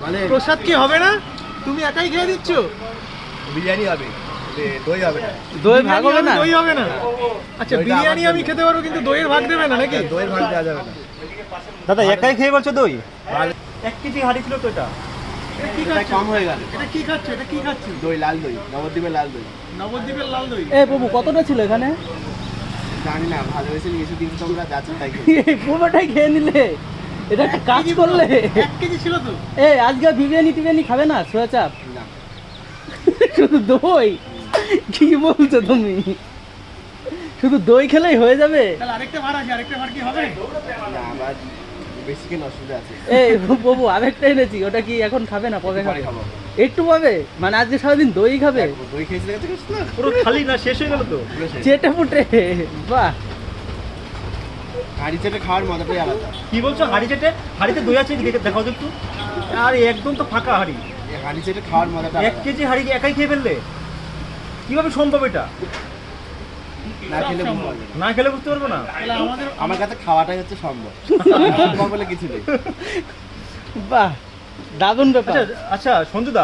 মানে প্রসাদ কি হবে না? তুমি একাই খেয়ে দিচ্ছ? বিরিয়ানি হবে, দই হবে না। দই ভাগ হবে না? দই হবে না? আচ্ছা, দইটা বিরিয়ানি আমার আমি জন্য। খেতে পারবো কিন্তু দইয়ের ভাগ দেবে না নাকি? দইয়ের ভাগ দেওয়া যাবে না। দাদা একাই খেয়ে বলছো দই? 1 কেজি হাঁড়ি ছিল তো এটা। এটা কি এটা খাচ্ছ? কম হয়ে গেল। এটা কি খাচ্ছ? এটা কি খাচ্ছ? দই, লাল দই, নবদ্বীপের লাল দই। নবদ্বীপের লাল দই। এ বাবু কতটা ছিল এখানে? জানি না, ভালোবেসে নিয়েছি কিন্তু তোমরা যাচ্ছ তাই খেয়ে। এই পুরোটাই খেয়ে নিলে? এটা একটা কাজ করলে? 1 কেজি ছিল তো? এ আজকে বিরিয়ানি টিরিয়ানি খাবে না? সোয়া চাপ না, শুধু দই? কি বলছো তুমি? শুধু দই খেলেই হয়ে যাবে? তাহলে আরেকটা ভাড় আছে, আরেকটা ভাড় কি হবে? না, আবার বেশি কেন অসুবিধা আছে। এই বাবু আরেকটা এনেছি, ওটা কি এখন খাবে না? কবে পরে খাবে? খাবো। একটু পাবে? মানে আজকে সারাদিন দই খাবে? দই খেয়েছি দেখে তো কিছু না। পুরো খালি না, শেষ হয়ে গেল তো। পুরো শেষ। চেটে ফুটে? বাহ! হাঁড়ি চেটে খাওয়ার মজাটাই আলাদা। কি বলছো? হাঁড়ি চেটে? হাঁড়িতে দই আছে, দেখে দেখাও তো একটু। আর একদম তো ফাঁকা হাঁড়ি। এই হাঁড়ি চেটে খাওয়ার মজাটা 1 আলাদা। কেজি হাঁড়ি একাই খেয়ে ফেললে? কিভাবে সম্ভব এটা? না খেলে বুঝতে পারবে না। না খেলে বুঝতে পারবো না। তাহলে আমাদের আমার কাছে খাওয়াটাই হচ্ছে সম্ভব। সম্ভব বলে কিছু নেই। বাহ, দারুণ ব্যাপার। আচ্ছা আচ্ছা, সঞ্জুদা,